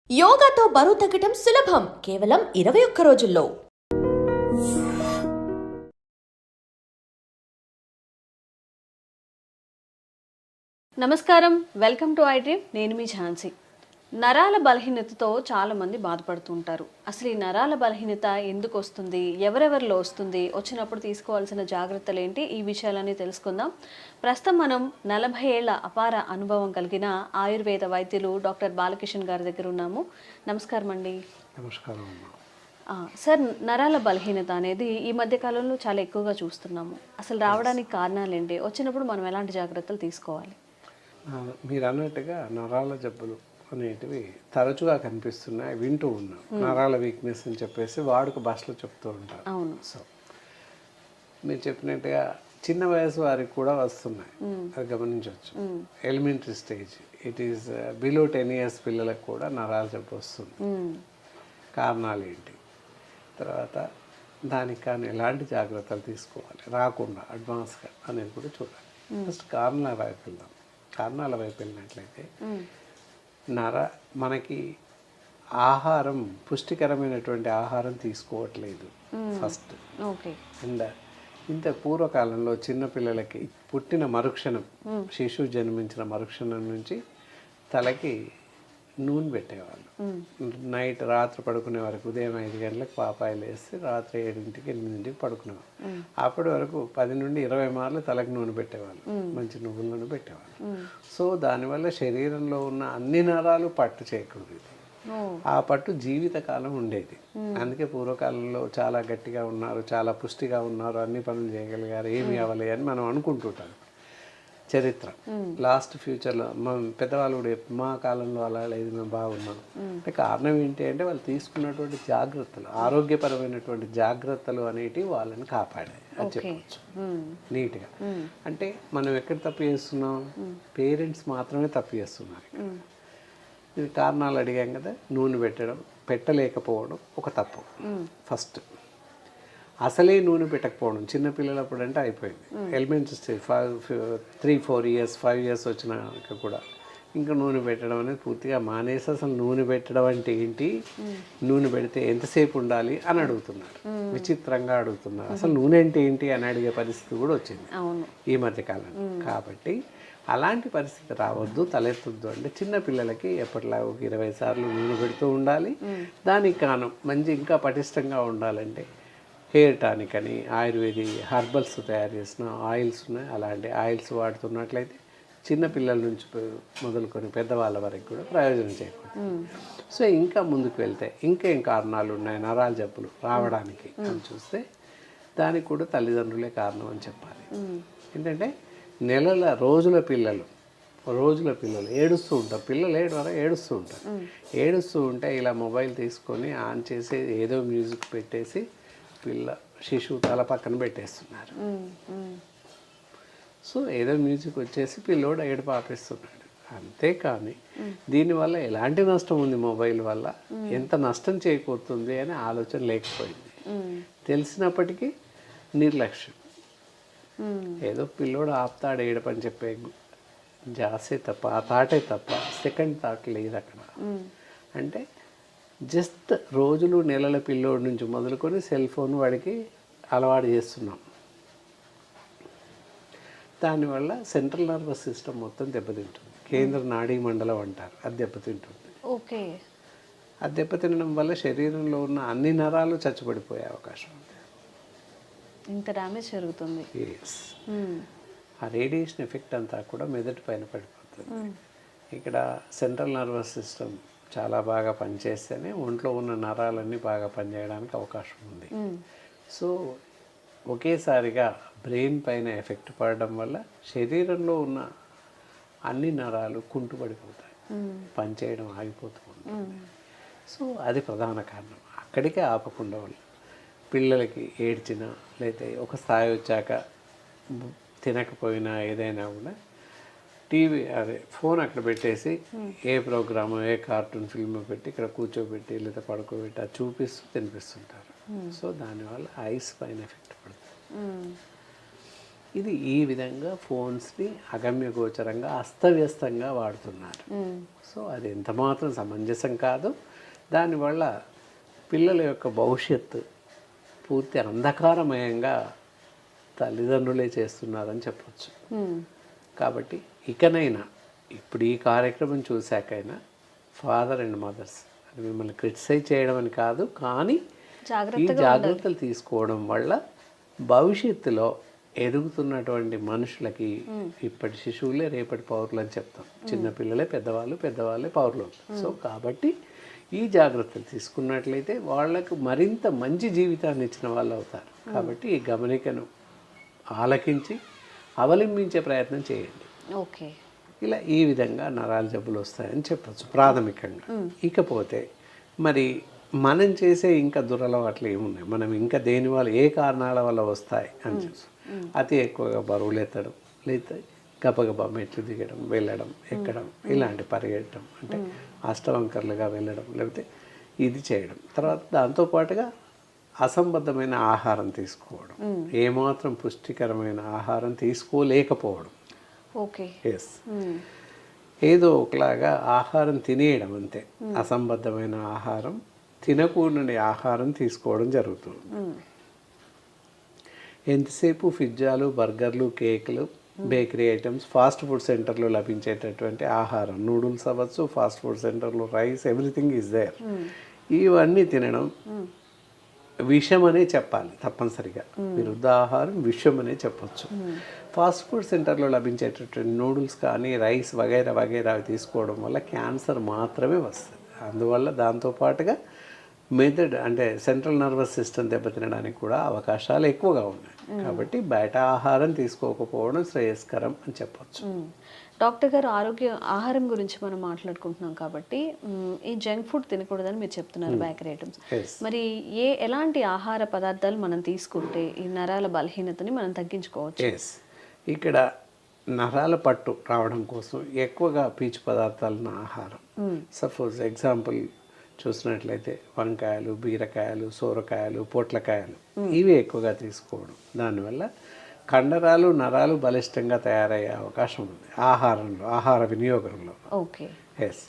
యోగాతో బరువు తగ్గటం సులభం కేవలం 21 రోజుల్లో. నమస్కారం, వెల్కమ్ టు ఐ డ్రీమ్. నేను మీ ఝాన్సీ. నరాల బలహీనతతో చాలామంది బాధపడుతుంటారు. అసలు ఈ నరాల బలహీనత ఎందుకు వస్తుంది, ఎవరెవరిలో వస్తుంది, వచ్చినప్పుడు తీసుకోవాల్సిన జాగ్రత్తలు ఏంటి, ఈ విషయాలన్నీ తెలుసుకుందాం. ప్రస్తుతం మనం 40 ఏళ్ల అపార అనుభవం కలిగిన ఆయుర్వేద వైద్యులు డాక్టర్ బాలకిషన్ గారి దగ్గర ఉన్నాము. నమస్కారం అండి. నమస్కారం. సార్, నరాల బలహీనత అనేది ఈ మధ్య కాలంలో చాలా ఎక్కువగా చూస్తున్నాము. అసలు రావడానికి కారణాలు ఏంటి, వచ్చినప్పుడు మనం ఎలాంటి జాగ్రత్తలు తీసుకోవాలి? మీరు అన్నట్టుగా నరాల జబ్బులు అనేటివి తరచుగా కనిపిస్తున్నాయి, వింటూ ఉన్నాం. నరాల వీక్నెస్ అని చెప్పేసి వాడుక భాషలో చెప్తూ ఉంటారు. అవును. సో మీరు చెప్పినట్టుగా చిన్న వయసు వారికి కూడా వస్తున్నాయి, అది గమనించవచ్చు. Elementary stage, it is below 10 years పిల్లలకు కూడా నరాల జబ్బు వస్తుంది. కారణాలు ఏంటి, తర్వాత దానికి కానీ ఎలాంటి జాగ్రత్తలు తీసుకోవాలి రాకుండా అడ్వాన్స్గా అనేది కూడా చూడాలి. ఫస్ట్ కారణాల వైపు వెళ్దాం. కారణాల వైపు వెళ్ళినట్లయితే మనకి ఆహారం, పుష్టికరమైనటువంటి ఆహారం తీసుకోవట్లేదు ఫస్ట్. ఓకే. అండ్ ఇంత పూర్వకాలంలో చిన్నపిల్లలకి పుట్టిన మరుక్షణం, శిశువు జన్మించిన మరుక్షణం నుంచి తలకి నూనె పెట్టేవాళ్ళు. నైట్ రాత్రి పడుకునే వరకు ఉదయం 5 గంటలకు పాపాయిలు వేసి రాత్రి 7ంటికి 8ంటికి పడుకునేవాళ్ళు. అప్పటి వరకు 10 నుండి 20 మార్లు తలకు నూనె పెట్టేవాళ్ళు, మంచి నువ్వుల నూనె పెట్టేవాళ్ళు. సో దానివల్ల శరీరంలో ఉన్న అన్ని నరాలు పట్టు చేయకూడదు. ఆ పట్టు జీవితకాలం ఉండేది. అందుకే పూర్వకాలంలో చాలా గట్టిగా ఉన్నారు, చాలా పుష్టిగా ఉన్నారు, అన్ని పనులు చేయగలిగారు, ఏమి అవ్వలే అని మనం అనుకుంటుంటాం. చరిత్ర లాస్ట్ ఫ్యూచర్లో మా పెద్దవాళ్ళు కూడా మా కాలంలో అలా లేదు, మేము బాగున్నాం అంటే కారణం ఏంటి అంటే వాళ్ళు తీసుకున్నటువంటి జాగ్రత్తలు, ఆరోగ్యపరమైనటువంటి జాగ్రత్తలు అనేటివి వాళ్ళని కాపాడాయి అని చెప్పవచ్చు నీట్గా. అంటే మనం ఎక్కడ తప్పు చేస్తున్నాం, పేరెంట్స్ మాత్రమే తప్పు చేస్తున్నారు. ఇది కారణాలు అడిగాం కదా, నూనె పెట్టలేకపోవడం ఒక తప్పు ఫస్ట్. అసలే నూనె పెట్టకపోవడం, చిన్నపిల్లలప్పుడు అంటే అయిపోయింది. ఎలిమెంటరీ స్టేజ్ 3-4 years 5 years వచ్చినాక కూడా ఇంకా నూనె పెట్టడం అనేది పూర్తిగా మానేసి అసలు నూనె పెట్టడం అంటే ఏంటి, నూనె పెడితే ఎంతసేపు ఉండాలి అని అడుగుతున్నారు. విచిత్రంగా అడుగుతున్నారు. అసలు నూనె అంటే ఏంటి అని అడిగే పరిస్థితి కూడా వచ్చింది ఈ మధ్యకాలం. కాబట్టి అలాంటి పరిస్థితి రావద్దు, తలెత్తొద్దు అంటే చిన్నపిల్లలకి ఎప్పటిలా ఒక 20 సార్లు నూనె పెడుతూ ఉండాలి. దానికి కాను మంచి ఇంకా పటిష్టంగా ఉండాలంటే హెయిర్ టానిక్ అని ఆయుర్వేదిక్ హర్బల్స్ తయారు చేసిన ఆయిల్స్ ఉన్నాయి. అలాంటి ఆయిల్స్ వాడుతున్నట్లయితే చిన్నపిల్లల నుంచి మొదలుకొని పెద్దవాళ్ళ వరకు కూడా ప్రయోజనం చేయకూడదు. సో ఇంకా ముందుకు వెళ్తే ఇంకేం కారణాలు ఉన్నాయి నరాల జబ్బులు రావడానికి అని చూస్తే దానికి కూడా తల్లిదండ్రులే కారణం అని చెప్పాలి. ఏంటంటే రోజుల పిల్లలు ఏడుస్తూ ఉంటారు. పిల్లలు ఏడుస్తూ ఉంటారు. ఏడుస్తూ ఉంటే ఇలా మొబైల్ తీసుకొని ఆన్ చేసి ఏదో మ్యూజిక్ పెట్టేసి శిశువు తల పక్కన పెట్టేస్తున్నారు. సో ఏదో మ్యూజిక్ వచ్చేసి పిల్లోడు ఏడుపు ఆపేస్తున్నాడు. అంతేకాని దీనివల్ల ఎలాంటి నష్టం ఉంది, మొబైల్ వల్ల ఎంత నష్టం చేకూరుతుంది అని ఆలోచన లేకపోయింది. తెలిసినప్పటికీ నిర్లక్ష్యం. ఏదో పిల్లోడు ఆపుతాడు ఏడపని చెప్పే జాసే తప్ప, ఆ థాటే తప్ప సెకండ్ థాట్ లేదు అక్కడ. అంటే జస్ట్ రోజులు నెలల పిల్లోడి నుంచి మొదలుకొని సెల్ ఫోన్ వాడికి అలవాటు చేస్తున్నాం. దానివల్ల సెంట్రల్ నర్వస్ సిస్టమ్ మొత్తం దెబ్బతింటుంది. కేంద్ర నాడీ మండలం అంటారు, అది దెబ్బతింటుంది. ఓకే. అది దెబ్బతినడం వల్ల శరీరంలో ఉన్న అన్ని నరాలు చచ్చుబడిపోయే అవకాశం ఉంది. ఇంత డ్యామేజ్ జరుగుతుంది. ఆ రేడియేషన్ ఎఫెక్ట్ అంతా కూడా మెదడు పైన పడిపోతుంది. ఇక్కడ సెంట్రల్ నర్వస్ సిస్టమ్ చాలా బాగా పనిచేస్తేనే ఒంట్లో ఉన్న నరాలన్నీ బాగా పనిచేయడానికి అవకాశం ఉంది. సో ఒకేసారిగా బ్రెయిన్ పైన ఎఫెక్ట్ పడడం వల్ల శరీరంలో ఉన్న అన్ని నరాలు కుంటుపడిపోతాయి, పనిచేయడం ఆగిపోతూ ఉంటుంది. సో అది ప్రధాన కారణం. అక్కడికే ఆపకుండా వాళ్ళు పిల్లలకి ఏడ్చినా లేకపోతే ఒక స్థాయి వచ్చాక తినకపోయినా ఏదైనా కూడా ఫోన్ అక్కడ పెట్టేసి ఏ ప్రోగ్రాము, ఏ కార్టూన్ ఫిల్మ్ పెట్టి ఇక్కడ కూర్చోబెట్టి లేదా పడుకోబెట్టి అది చూపిస్తూ తినిపిస్తుంటారు. సో దానివల్ల ఐస్ పైన ఎఫెక్ట్ పడుతుంది. ఇది ఈ విధంగా ఫోన్స్ని అగమ్యగోచరంగా అస్తవ్యస్తంగా వాడుతున్నారు. సో అది ఎంత మాత్రం సమంజసం కాదు. దానివల్ల పిల్లల యొక్క భవిష్యత్తు పూర్తి అంధకారమయంగా తల్లిదండ్రులే చేస్తున్నారని చెప్పచ్చు. కాబట్టి ఇకనైనా ఇప్పుడు ఈ కార్యక్రమం చూశాకైనా ఫాదర్ అండ్ మదర్స్ అది మిమ్మల్ని క్రిటిసైజ్ చేయడం అని కాదు, కానీ ఈ జాగ్రత్తలు తీసుకోవడం వల్ల భవిష్యత్తులో ఎదుగుతున్నటువంటి మనుషులకి ఇప్పటి శిశువులే రేపటి పౌరులు అని చెప్తాం. చిన్నపిల్లలే పెద్దవాళ్ళు, పెద్దవాళ్ళే పౌరులు. సో కాబట్టి ఈ జాగ్రత్తలు తీసుకున్నట్లయితే వాళ్లకు మరింత మంచి జీవితాన్ని ఇచ్చిన వాళ్ళు అవుతారు. కాబట్టి ఈ గమనికను ఆలకించి అవలంబించే ప్రయత్నం చేయండి. ఓకే, ఇలా ఈ విధంగా నరాల జబ్బులు వస్తాయని చెప్పచ్చు ప్రాథమికంగా. ఇకపోతే మరి మనం చేసే ఇంకా దురలవాట్లు ఏమున్నాయి, మనం ఇంకా దేని వల్ల ఏ కారణాల వల్ల వస్తాయి అని చెప్పి అతి ఎక్కువగా బరువులు ఎత్తడం, లేదా గబగబా మెట్లు దిగడం, వెళ్ళడం, ఎక్కడం, ఇలాంటి పరిగెట్టడం, అంటే అష్టవంకర్లుగా వెళ్ళడం, లేకపోతే ఇది చేయడం. తర్వాత దాంతోపాటుగా అసంబద్ధమైన ఆహారం తీసుకోవడం, ఏమాత్రం పుష్టికరమైన ఆహారం తీసుకోలేకపోవడం. ఓకే, ఎస్, ఏదో ఒకలాగా ఆహారం తినేయడం అంతే. అసంబద్ధమైన ఆహారం, తినకూడని ఆహారం తీసుకోవడం జరుగుతుంది. ఎంతసేపు పిజ్జాలు, బర్గర్లు, కేకులు, బేకరీ ఐటమ్స్, ఫాస్ట్ ఫుడ్ సెంటర్లో లభించేటటువంటి ఆహారం, నూడిల్స్ అవ్వచ్చు, ఫాస్ట్ ఫుడ్ సెంటర్లో రైస్, ఎవ్రీథింగ్ ఈజ్ దేర్. ఇవన్నీ తినడం విషం అనే చెప్పాలి తప్పనిసరిగా. విరుద్ధాహారం విషం అనే చెప్పచ్చు. ఫాస్ట్ ఫుడ్ సెంటర్లో లభించేటటువంటి నూడిల్స్ కానీ రైస్ వగైరా వగైరా తీసుకోవడం వల్ల క్యాన్సర్ మాత్రమే వస్తుంది. అందువల్ల దాంతోపాటుగా మెదడు అంటే సెంట్రల్ నర్వస్ సిస్టమ్ దెబ్బతినడానికి కూడా అవకాశాలు ఎక్కువగా ఉన్నాయి. కాబట్టి బయట ఆహారం తీసుకోకపోవడం శ్రేయస్కరం అని చెప్పచ్చు. డాక్టర్ గారు, ఆహారం గురించి మనం మాట్లాడుకుంటున్నాం కాబట్టి ఈ జంక్ ఫుడ్ తినకూడదని మీరు చెప్తున్నారు, బేకరీ ఐటమ్స్. మరి ఎలాంటి ఆహార పదార్థాలు మనం తీసుకుంటే ఈ నరాల బలహీనతని మనం తగ్గించుకోవచ్చు? ఇక్కడ నరాల పట్టు రావడం కోసం ఎక్కువగా పీచు పదార్థాలను ఆహారం. సపోజ్ ఎగ్జాంపుల్ చూసినట్లయితే వంకాయలు, బీరకాయలు, సోరకాయలు, పొట్లకాయలు, ఇవి ఎక్కువగా తీసుకోవడం. దానివల్ల కండరాలు, నరాలు బలిష్టంగా తయారయ్యే అవకాశం ఉంది ఆహారంలో, ఆహార వినియోగంలో. Okay, yes.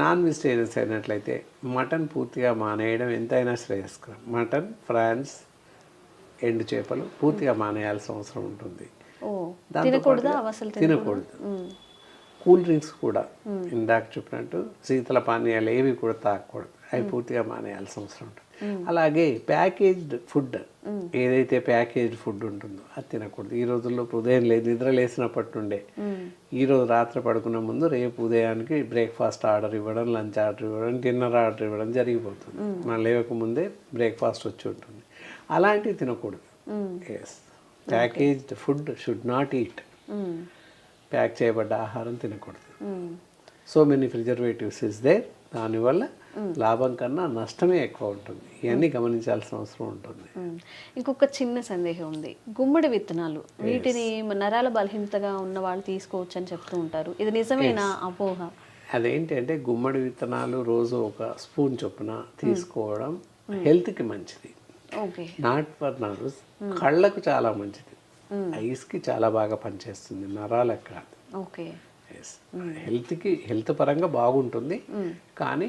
నాన్ వెజిటేరియన్స్ అయినట్లయితే మటన్ పూర్తిగా మానేయడం ఎంతైనా శ్రేయస్కరం. మటన్, ఫ్రాన్స్, ఎండు చేపలు పూర్తిగా మానేయాల్సిన అవసరం ఉంటుంది. తినకూడదు. కూల్ డ్రింక్స్ కూడా ఇందాక చెప్పినట్టు శీతల పానీయాలు ఏవి కూడా తాగకూడదు, అవి పూర్తిగా మానేయాల్సిన అవసరం ఉంటుంది. అలాగే ప్యాకేజ్డ్ ఫుడ్, ఏదైతే ప్యాకేజ్డ్ ఫుడ్ ఉంటుందో అది తినకూడదు. ఈ రోజుల్లో ఉదయం నిద్ర లేసినప్పటి నుండే ఈరోజు రాత్రి పడుకునే ముందు రేపు ఉదయానికి బ్రేక్ఫాస్ట్ ఆర్డర్ ఇవ్వడం, లంచ్ ఆర్డర్ ఇవ్వడం, డిన్నర్ ఆర్డర్ ఇవ్వడం జరిగిపోతుంది. మనం లేవకముందే బ్రేక్ఫాస్ట్ వచ్చి ఉంటుంది. అలాంటివి తినకూడదు. Yes, packaged food should not eat. Pack చేయబడ్డ ఆహారం తినకూడదు. So many preservatives is there. దానివల్ల లాభం కన్నా నష్టమే ఎక్కువ ఉంటుంది. ఇవన్నీ గమనించాల్సిన అవసరం ఉంటుంది. ఇంకొక చిన్న సందేహం ఉంది, గుమ్మడి విత్తనాలు, వీటిని నరాల బలహీనతగా ఉన్న వాళ్ళు తీసుకోవచ్చు అని చెప్తూ ఉంటారు. ఇది నిజమేనా, అపోహ? అదేంటి అంటే గుమ్మడి విత్తనాలు రోజు ఒక స్పూన్ చొప్పున తీసుకోవడం హెల్త్కి మంచిది. నాట్ ఫర్ నర్వ్స్, కళ్ళకు చాలా మంచిది, ఐస్కి చాలా బాగా పనిచేస్తుంది, నరాలకు కాదు. ఓకే, హెల్త్ పరంగా బాగుంటుంది, కానీ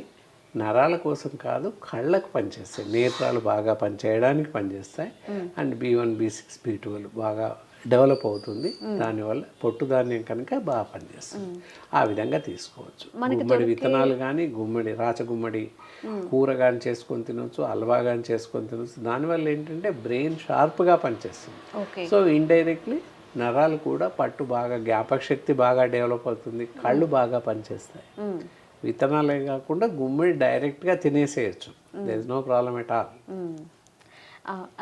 నరాల కోసం కాదు, కళ్ళకు పనిచేస్తాయి. నేత్రాలు బాగా పనిచేయడానికి పనిచేస్తాయి. అండ్ B1, B6, B12 బాగా డెవలప్ అవుతుంది. దానివల్ల పొట్టు ధాన్యం కనుక బాగా పనిచేస్తుంది. ఆ విధంగా తీసుకోవచ్చు. గుమ్మడి విత్తనాలు కానీ, రాచగుమ్మడి కూర కానీ చేసుకొని తినవచ్చు, హల్వా కానీ చేసుకొని తినవచ్చు. దానివల్ల ఏంటంటే బ్రెయిన్ షార్ప్గా పనిచేస్తుంది. సో ఇండైరెక్ట్లీ నరాలు కూడా పట్టు బాగా, జ్ఞాపక శక్తి బాగా డెవలప్ అవుతుంది, కళ్ళు బాగా పనిచేస్తాయి. విత్తనాలే కాకుండా గుమ్మడి డైరెక్ట్గా తినేసేయచ్చు. There is no problem at all.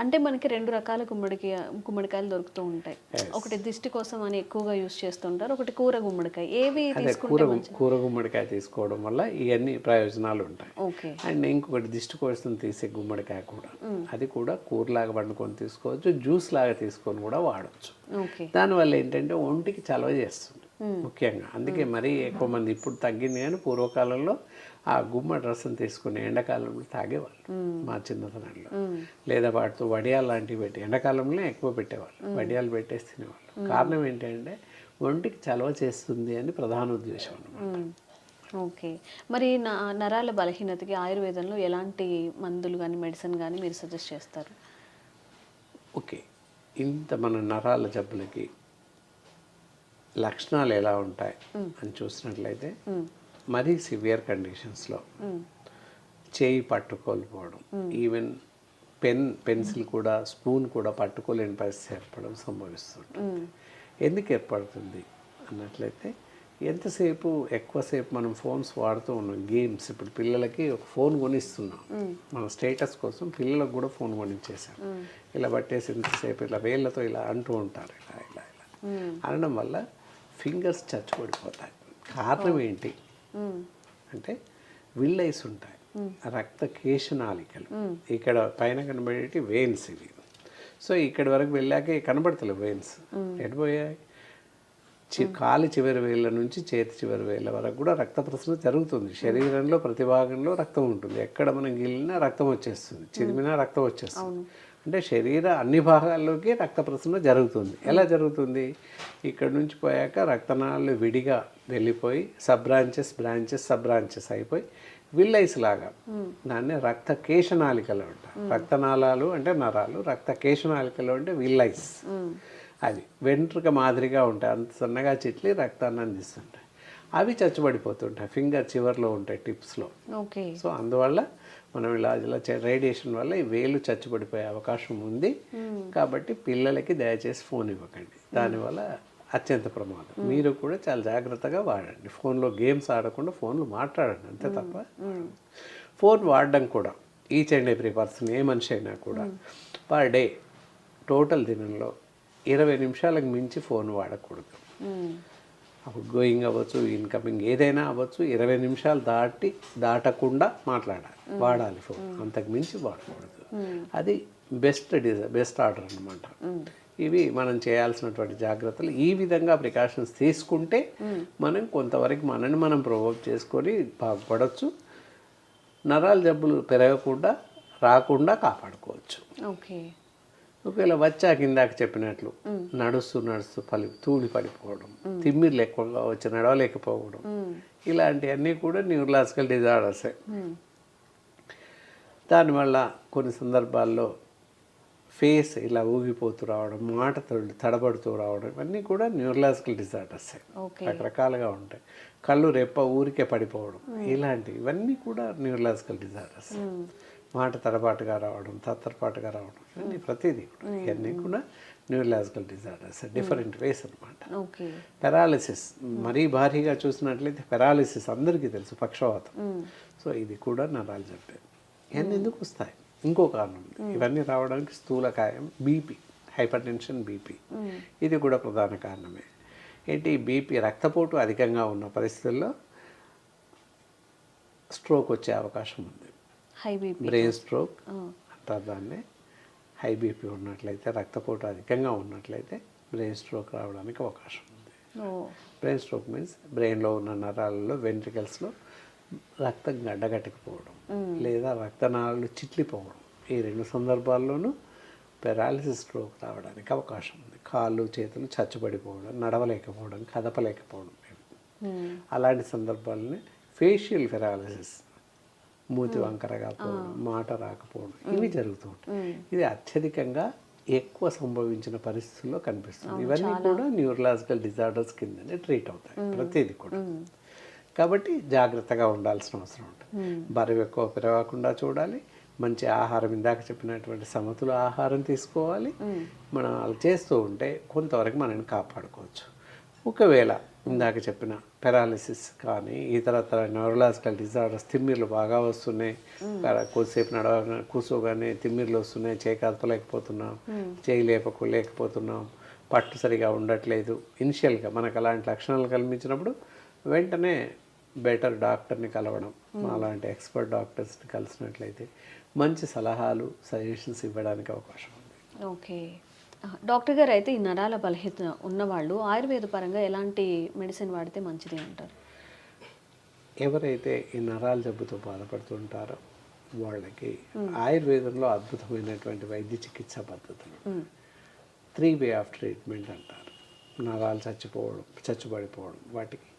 అంటే మనకి రెండు రకాల గుమ్మడికాయలు దొరుకుతూ ఉంటాయి. ఒకటి దిష్టి కోసం అని ఎక్కువగా యూజ్ చేస్తుంటారు, ఒకటి కూర గుమ్మడికాయ. ఏవి కూర గుమ్మడికాయ తీసుకోవడం వల్ల ఇవన్నీ ప్రయోజనాలు ఉంటాయి. అండ్ ఇంకొకటి దిష్టి కోసం తీసే గుమ్మడికాయ కూడా, అది కూడా కూరలాగా వండుకొని తీసుకోవచ్చు, జ్యూస్ లాగా తీసుకొని కూడా వాడచ్చు. దానివల్ల ఏంటంటే ఒంటికి చలవ చేస్తుంది. ముఖ్యంగా. అందుకే మరీ ఎక్కువ మంది ఇప్పుడు తగ్గింది, కానీ పూర్వకాలంలో ఆ గుమ్మడి రసం తీసుకుని ఎండాకాలంలో తాగేవాళ్ళు మా చిన్నతనంలో. లేదా వాటితో వడియాలు లాంటివి పెట్టి ఎండాకాలంలో ఎక్కువ పెట్టేవాళ్ళు, వడియాలు పెట్టేసి తినేవాళ్ళు. కారణం ఏంటంటే ఒంటికి చలవ చేస్తుంది అని ప్రధాన ఉద్దేశం అన్నమాట. ఓకే. మరి నరాల బలహీనతకి ఆయుర్వేదంలో ఎలాంటి మందులు కానీ మెడిసిన్ కానీ మీరు సజెస్ట్ చేస్తారు? ఓకే, ఇంత మన నరాల జబ్బులకి లక్షణాలు ఎలా ఉంటాయి అని చూసినట్లయితే, మరీ సివియర్ కండిషన్స్లో చేయి పట్టుకోలేకపోవడం, ఈవెన్ పెన్సిల్ కూడా, స్పూన్ కూడా పట్టుకోలేని పరిస్థితి ఏర్పడడం సంభవిస్తుంటుంది. ఎందుకు ఏర్పడుతుంది అన్నట్లయితే, ఎంతసేపు ఎక్కువసేపు మనం ఫోన్స్ వాడుతూ ఉన్నాం, గేమ్స్. ఇప్పుడు పిల్లలకి ఒక ఫోన్ కొనిస్తున్నాం మన స్టేటస్ కోసం, పిల్లలకు కూడా ఫోన్ కొనిచ్చేసాం. ఇలా పట్టేసి ఎంతసేపు ఇలా వేళ్ళతో ఇలా అంటూ ఉంటారు, ఇలా ఇలా ఇలా అనడం వల్ల ఫింగర్స్ చచ్చుపడిపోతాయి. కారణం ఏంటి అంటే విల్లైస్ ఉంటాయి, రక్త కేశనాళికలు. ఇక్కడ పైన కనబడేటి వెయిన్స్ ఇవి. సో ఇక్కడి వరకు వెళ్ళాక కనబడతలేవు వెయిన్స్, ఎడిపోయాయి. కాలి చివరి వేళ్ళ నుంచి చేతి చివరి వేళ్ళ వరకు కూడా రక్త ప్రసరణ జరుగుతుంది. శరీరంలో ప్రతి భాగంలో రక్తం ఉంటుంది. ఎక్కడ మనం గిల్లినా రక్తం వచ్చేస్తుంది, చిరిమినా రక్తం వచ్చేస్తుంది. అంటే శరీర అన్ని భాగాల్లోకి రక్త ప్రసరణ జరుగుతుంది. ఎలా జరుగుతుంది? ఇక్కడ నుంచి పోయాక రక్తనాళాలు విడిగా వెళ్ళిపోయి సబ్ బ్రాంచెస్ అయిపోయి విల్లైస్ లాగా, దాన్ని రక్త కేశనాళికలు అంటారు. రక్తనాళాలు అంటే నరాలు, రక్త కేశనాళికలు అంటే విల్లైస్. అది వెంట్రుక మాదిరిగా ఉంటాయి, అంత సన్నగా చిట్లి రక్తాన్ని అందిస్తుంటాయి. అవి చచ్చుబడిపోతుంటాయి, ఫింగర్ చివర్లో ఉంటాయి, టిప్స్లో. ఓకే. సో అందువల్ల మనం ఇలా రేడియేషన్ వల్ల ఈ వేలు చచ్చుబడిపోయే అవకాశం ఉంది. కాబట్టి పిల్లలకి దయచేసి ఫోన్ ఇవ్వకండి, దానివల్ల అత్యంత ప్రమాదం. మీరు కూడా చాలా జాగ్రత్తగా వాడండి. ఫోన్లో గేమ్స్ ఆడకుండా ఫోన్లో మాట్లాడండి, అంతే తప్ప. ఫోన్ వాడడం కూడా ఈచ్ అండ్ ఎవ్రీ పర్సన్, ఏ మనిషి అయినా కూడా పర్ డే టోటల్ దినంలో 20 నిమిషాలకు మించి ఫోన్ వాడకూడదు. అప్పుడు గోయింగ్ అవ్వచ్చు, ఇన్కమింగ్ ఏదైనా అవ్వచ్చు, 20 నిమిషాలు దాటకుండా వాడాలి ఫోన్. అంతకు మించి వాడకూడదు. అది బెస్ట్ ఆర్డర్ అన్నమాట. ఇవి మనం చేయాల్సినటువంటి జాగ్రత్తలు. ఈ విధంగా ప్రికాషన్స్ తీసుకుంటే మనం కొంతవరకు మనని మనం ప్రొవోక్ చేసుకొని బాగుపడవచ్చు. నరాల జబ్బులు పెరగకుండా రాకుండా కాపాడుకోవచ్చు. ఓకే. ఒకవేళ వచ్చాక ఇందాక చెప్పినట్లు నడుస్తూ తూలి పడిపోవడం, తిమ్మిర్లు ఎక్కువగా వచ్చి నడవలేకపోవడం, ఇలాంటివన్నీ కూడా న్యూరలాజికల్ డిజార్డర్సే. దానివల్ల కొన్ని సందర్భాల్లో ఫేస్ ఇలా ఊగిపోతూ రావడం, మాట తడబడుతూ రావడం, ఇవన్నీ కూడా న్యూరలాజికల్ డిజార్డర్సే. రకరకాలుగా ఉంటాయి. కళ్ళు రెప్ప ఊరికే పడిపోవడం, ఇవన్నీ కూడా న్యూరలాజికల్ డిజార్డర్స్. మాట తడబాటుగా రావడం, తత్తరపాటుగా రావడం, ఇవన్నీ ప్రతిదీ కూడా ఇవన్నీ కూడా న్యూరలాజికల్ డిజార్డర్స్, డిఫరెంట్ వేస్ అనమాట. పెరాలిసిస్ మరీ భారీగా చూసినట్లయితే పెరాలిసిస్ అందరికీ తెలుసు, పక్షవాతం. సో ఇది కూడా నరాలు జబ్బే. ఇవన్నీ ఎందుకు వస్తాయి? ఇంకో కారణం ఉంది. ఇవన్నీ రావడానికి స్థూలకాయం, బీపీ, హైపర్ టెన్షన్, బీపీ, ఇది కూడా ప్రధాన కారణమే. ఏంటి? బీపీ, రక్తపోటు అధికంగా ఉన్న పరిస్థితుల్లో స్ట్రోక్ వచ్చే అవకాశం ఉంది. బ్రెయిన్ స్ట్రోక్ అంటారు దాన్ని. హై బీపీ ఉన్నట్లయితే, రక్తపోటు అధికంగా ఉన్నట్లయితే బ్రెయిన్ స్ట్రోక్ రావడానికి అవకాశం ఉంది. బ్రెయిన్ స్ట్రోక్ మీన్స్ బ్రెయిన్లో ఉన్న నరాలలో, వెంట్రికల్స్లో రక్తం గడ్డగట్టకపోవడం లేదా రక్తనాళాలు చిట్లిపోవడం, ఈ 2 సందర్భాల్లోనూ పెరాలిసిస్ స్ట్రోక్ రావడానికి అవకాశం ఉంది. కాళ్ళు చేతులు చచ్చుబడిపోవడం, నడవలేకపోవడం, కదపలేకపోవడం, అలాంటి సందర్భాలని ఫేషియల్ పెరాలిసిస్, మూతి వంకరగా పోవడం, మాట రాకపోవడం, ఇవి జరుగుతూ ఉంటాయి. ఇది అత్యధికంగా ఎక్కువ సంభవించిన పరిస్థితుల్లో కనిపిస్తుంది. ఇవన్నీ కూడా న్యూరలాజికల్ డిజార్డర్స్ కిందనే ట్రీట్ అవుతాయి, ప్రతిదీ కూడా. కాబట్టి జాగ్రత్తగా ఉండాల్సిన అవసరం ఉంటుంది. బరువు ఎక్కువ పెరగకుండా చూడాలి. మంచి ఆహారం, ఇందాక చెప్పినటువంటి సమతుల ఆహారం తీసుకోవాలి. మనం అలా చేస్తూ ఉంటే కొంతవరకు మనల్ని కాపాడుకోవచ్చు. ఒకవేళ ఇందాక చెప్పిన పెరాలిసిస్ కానీ ఇతరత్ర న్యూరలాజికల్ డిజార్డర్స్, తిమ్మిర్లు బాగా వస్తున్నాయి, కొద్దిసేపు కూర్చోగానే తిమ్మిర్లు వస్తున్నాయి, చేయి కదపలేకపోతున్నాం, చేయి లేకపోతున్నాం, పట్టు సరిగా ఉండట్లేదు, ఇనిషియల్గా మనకు అలాంటి లక్షణాలు కనిపించినప్పుడు వెంటనే బెటర్ డాక్టర్ని కలవడం, అలాంటి ఎక్స్పర్ట్ డాక్టర్స్ని కలిసినట్లయితే మంచి సలహాలు, సజెషన్స్ ఇవ్వడానికి అవకాశం ఉంది. ఓకే. డాక్టర్ గారు అయితే ఈ నరాల బలహీనత ఉన్నవాళ్ళు ఆయుర్వేద పరంగా ఎలాంటి మెడిసిన్ వాడితే మంచిది అంటారు? ఎవరైతే ఈ నరాల జబ్బుతో బాధపడుతుంటారో వాళ్ళకి ఆయుర్వేదంలో అద్భుతమైనటువంటి వైద్య చికిత్సా పద్ధతులు 3 వే ఆఫ్ ట్రీట్మెంట్ అంటారు. నరాలు చచ్చుబడిపోవడం వాటికి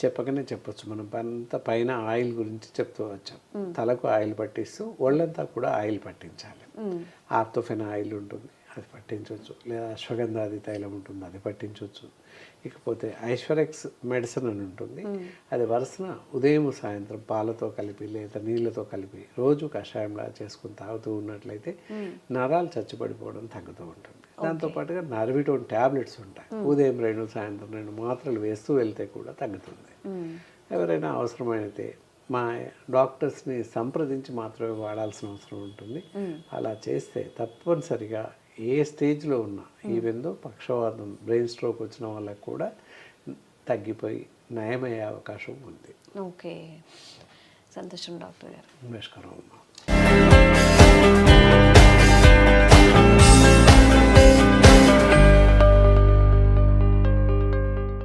చెప్పకనే చెప్పొచ్చు. మనం అంతా పైన ఆయిల్ గురించి చెప్తూ వచ్చాం. తలకు ఆయిల్ పట్టిస్తూ ఒళ్ళంతా కూడా ఆయిల్ పట్టించాలి. ఆర్థోఫెన్ ఆయిల్ ఉంటుంది, అది పట్టించవచ్చు. లేదా అశ్వగంధాది తైలం ఉంటుంది, అది పట్టించవచ్చు. ఇకపోతే ఐశ్వరెక్స్ మెడిసిన్ అని ఉంటుంది, అది వరుసన ఉదయం సాయంత్రం పాలతో కలిపి లేదా నీళ్ళతో కలిపి రోజు కషాయంలా చేసుకుని తాగుతూ ఉన్నట్లయితే నరాలు చచ్చుబడిపోవడం తగ్గుతూ ఉంటుంది. దాంతోపాటుగా నర్విటోన్ ట్యాబ్లెట్స్ ఉంటాయి, ఉదయం 2 సాయంత్రం 2 మాత్రలు వేస్తూ వెళ్తే కూడా తగ్గుతుంది. ఎవరైనా అవసరమైతే మా డాక్టర్స్ని సంప్రదించి మాత్రమే వాడాల్సిన అవసరం ఉంటుంది. అలా చేస్తే తప్పనిసరిగా ఏ స్టేజ్లో ఉన్నా, ఈవెందో పక్షవాతం బ్రెయిన్ స్ట్రోక్ వచ్చిన వాళ్ళకి కూడా తగ్గిపోయి నయమయ్యే అవకాశం ఉంది. ఓకే, సంతోషం డాక్టర్ గారు. నమస్కారం అమ్మా.